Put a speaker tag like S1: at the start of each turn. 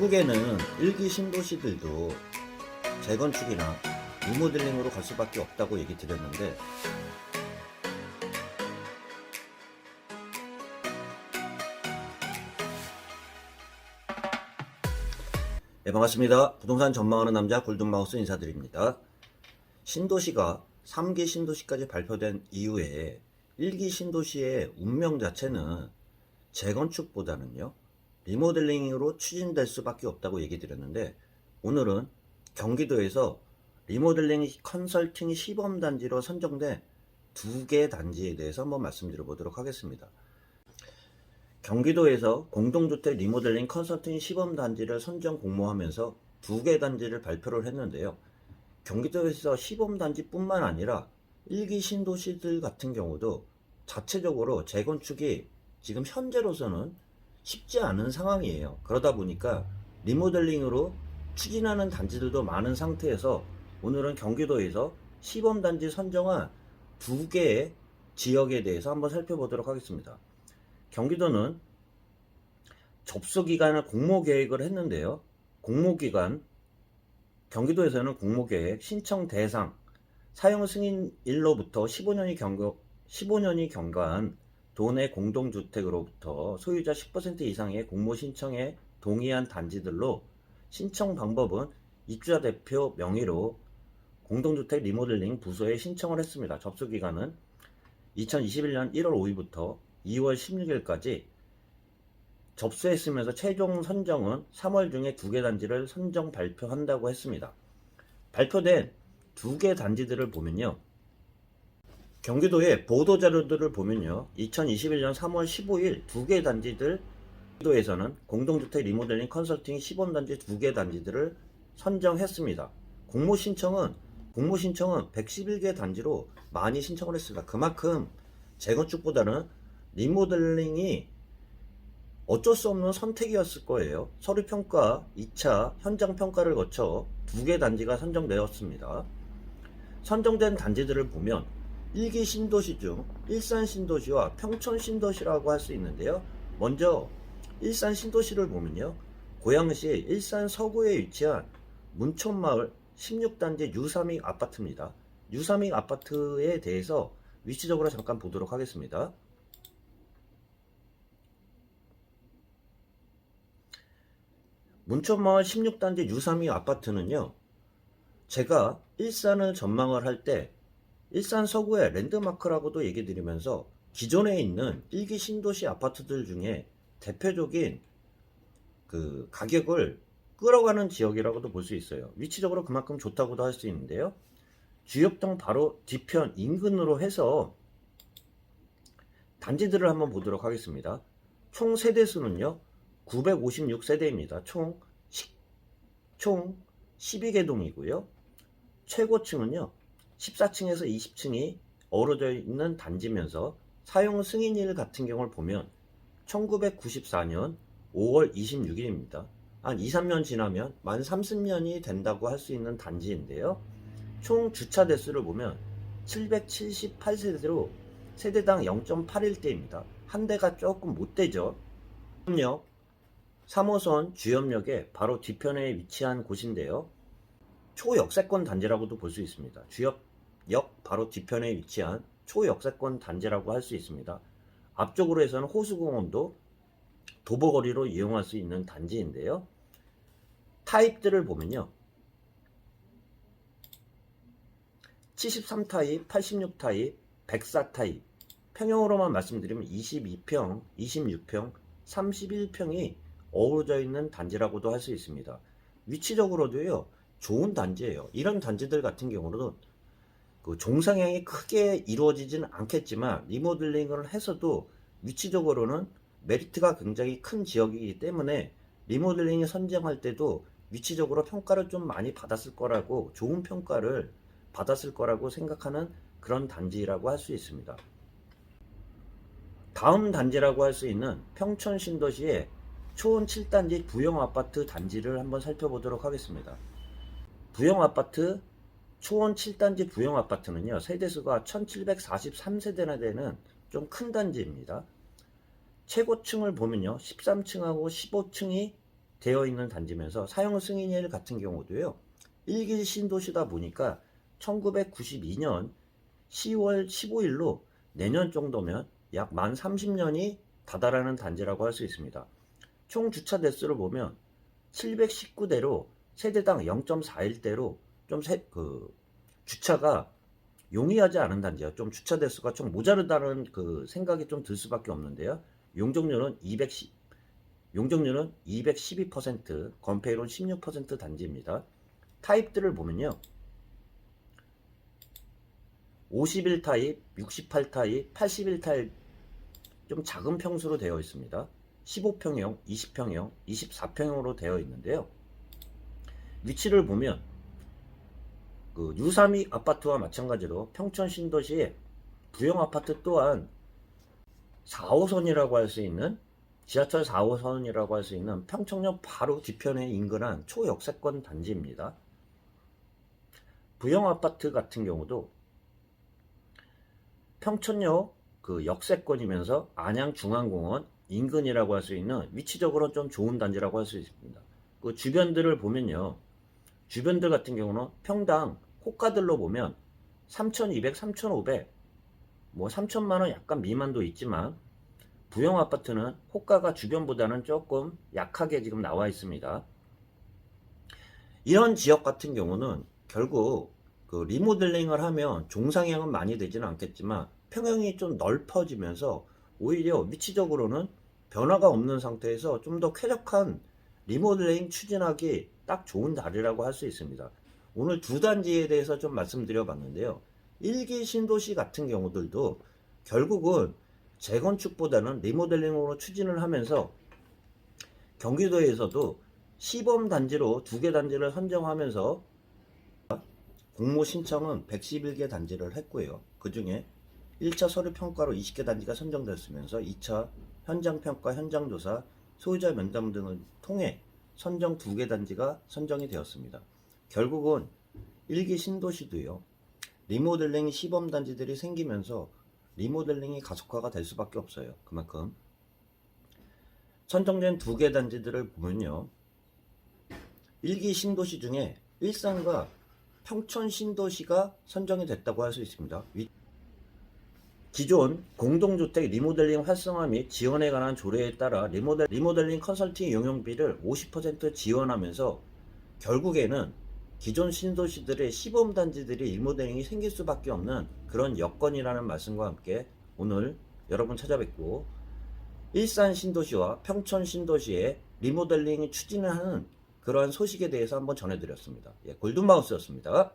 S1: 결국에는 일기 신도시들도 재건축이나 리모델링으로 갈 수밖에 없다고 얘기 드렸는데, 네, 반갑습니다. 부동산 전망하는 남자 골든마우스 인사드립니다. 신도시가 3기 신도시까지 발표된 이후에 1기 신도시의 운명 자체는 재건축보다는요, 리모델링으로 추진될 수밖에 없다고 얘기 드렸는데, 오늘은 경기도에서 리모델링 컨설팅 시범단지로 선정된 2개 단지에 대해서 한번 말씀드려 보도록 하겠습니다. 경기도에서 공동주택 리모델링 컨설팅 시범단지를 선정 공모하면서 2개 단지를 발표를 했는데요. 경기도에서 시범단지뿐만 아니라 1기 신도시들 같은 경우도 자체적으로 재건축이 지금 현재로서는 쉽지 않은 상황이에요. 그러다 보니까 리모델링으로 추진하는 단지들도 많은 상태에서 오늘은 경기도에서 시범단지 선정한 2개의 지역에 대해서 한번 살펴보도록 하겠습니다. 경기도는 접수기간을 공모계획을 했는데요. 경기도에서는 공모계획, 신청 대상, 사용 승인일로부터 15년이 경과한 도내 공동주택으로부터 소유자 10% 이상의 공모 신청에 동의한 단지들로 신청 방법은 입주자 대표 명의로 공동주택 리모델링 부서에 신청을 했습니다. 접수기간은 2021년 1월 5일부터 2월 16일까지 접수했으면서 최종 선정은 3월 중에 2개 단지를 선정 발표한다고 했습니다. 발표된 2개 단지들을 보면요. 경기도의 보도자료들을 보면요. 2021년 3월 15일 2개 단지들, 경기도에서는 공동주택 리모델링 컨설팅 시범단지 2개 단지들을 선정했습니다. 공모 신청은 111개 단지로 많이 신청을 했습니다. 그만큼 재건축보다는 리모델링이 어쩔 수 없는 선택이었을 거예요. 서류평가, 2차 현장평가를 거쳐 2개 단지가 선정되었습니다. 선정된 단지들을 보면 1기 신도시 중 일산 신도시와 평촌 신도시라고 할 수 있는데요. 먼저 일산 신도시를 보면요. 고양시 일산 서구에 위치한 문촌마을 16단지 U3익 아파트입니다. U3익 아파트에 대해서 위치적으로 잠깐 보도록 하겠습니다. 문촌마을 16단지 U3익 아파트는요, 제가 일산을 전망을 할 때 일산 서구의 랜드마크라고도 얘기 드리면서 기존에 있는 1기 신도시 아파트들 중에 대표적인 그 가격을 끌어가는 지역이라고도 볼 수 있어요. 위치적으로 그만큼 좋다고도 할 수 있는데요. 주역동 바로 뒤편 인근으로 해서 단지들을 한번 보도록 하겠습니다. 총 세대수는요 956세대입니다. 총 12개 동이고요. 최고층은요 14층에서 20층이 어우러져 있는 단지면서 사용 승인일 같은 경우를 보면 1994년 5월 26일입니다. 한 2, 3년 지나면 만 30년이 된다고 할 수 있는 단지인데요. 총 주차 대수를 보면 778세대로 세대당 0.81대입니다. 한 대가 조금 못 되죠. 주염역 3호선 주염역의 바로 뒤편에 위치한 곳인데요. 초역세권 단지라고도 볼 수 있습니다. 주역 바로 뒤편에 위치한 초역세권 단지라고 할 수 있습니다. 앞쪽으로 해서는 호수공원도 도보거리로 이용할 수 있는 단지인데요. 타입들을 보면요. 73타입, 86타입, 104타입, 평형으로만 말씀드리면 22평, 26평, 31평이 어우러져 있는 단지라고도 할 수 있습니다. 위치적으로도요, 좋은 단지예요. 이런 단지들 같은 경우는 그 종상향이 크게 이루어지지는 않겠지만 리모델링을 해서도 위치적으로는 메리트가 굉장히 큰 지역이기 때문에 리모델링을 선정할 때도 위치적으로 평가를 좀 많이 받았을 거라고, 좋은 평가를 받았을 거라고 생각하는 그런 단지라고 할 수 있습니다. 다음 단지라고 할 수 있는 평촌 신도시의 초원 7단지 부영아파트 단지를 한번 살펴보도록 하겠습니다. 부영아파트 초원 7단지 부영아파트는요, 세대수가 1743세대나 되는 좀 큰 단지입니다. 최고층을 보면요, 13층하고 15층이 되어 있는 단지면서 사용 승인일 같은 경우도요. 1기 신도시다 보니까 1992년 10월 15일로 내년 정도면 약 만 30년이 다다라는 단지라고 할 수 있습니다. 총 주차 대수를 보면 719대로 세대당 0.41대로 좀 주차가 용이하지 않은 단지야. 좀 주차 대수가 좀 모자르다는 생각이 좀 들 수밖에 없는데요. 용적률은 212%, 건폐율은 16% 단지입니다. 타입들을 보면요. 51 타입, 68 타입, 81 타입 좀 작은 평수로 되어 있습니다. 15평형, 20평형, 24평형으로 되어 있는데요. 위치를 보면 U32 아파트와 마찬가지로 평촌 신도시의 부영 아파트 또한 4호선이라고 할 수 있는 지하철 4호선이라고 할 수 있는 평청역 바로 뒤편에 인근한 초역세권 단지입니다. 부영 아파트 같은 경우도 평촌역 역세권이면서 안양중앙공원 인근이라고 할 수 있는 위치적으로 좀 좋은 단지라고 할 수 있습니다. 그 주변들을 보면요. 주변들 같은 경우는 평당 호가들로 보면 3,200, 3,500, 뭐 3천만원 약간 미만도 있지만 부영 아파트는 호가가 주변보다는 조금 약하게 지금 나와 있습니다. 이런 지역 같은 경우는 결국 리모델링을 하면 종상향은 많이 되지는 않겠지만 평형이 좀 넓어지면서 오히려 위치적으로는 변화가 없는 상태에서 좀 더 쾌적한 리모델링 추진하기 딱 좋은 자리라고 할 수 있습니다. 오늘 두 단지에 대해서 좀 말씀드려 봤는데요. 1기 신도시 같은 경우들도 결국은 재건축보다는 리모델링으로 추진을 하면서 경기도에서도 시범 단지로 2개 단지를 선정하면서 공모 신청은 111개 단지를 했고요. 그 중에 1차 서류 평가로 20개 단지가 선정됐으면서 2차 현장 평가, 현장 조사, 소유자 면담 등을 통해 선정 2개 단지가 선정이 되었습니다. 결국은 1기 신도시도요. 리모델링 시범 단지들이 생기면서 리모델링이 가속화가 될 수밖에 없어요. 그만큼 선정된 2개 단지들을 보면요. 1기 신도시 중에 일산과 평촌 신도시가 선정이 됐다고 할 수 있습니다. 기존 공동주택 리모델링 활성화 및 지원에 관한 조례에 따라 리모델링 컨설팅 용역비를 50% 지원하면서 결국에는 기존 신도시들의 시범단지들이 리모델링이 생길 수밖에 없는 그런 여건이라는 말씀과 함께 오늘 여러분 찾아뵙고 일산 신도시와 평촌 신도시의 리모델링 추진을 하는 그러한 소식에 대해서 한번 전해드렸습니다. 골든마우스였습니다.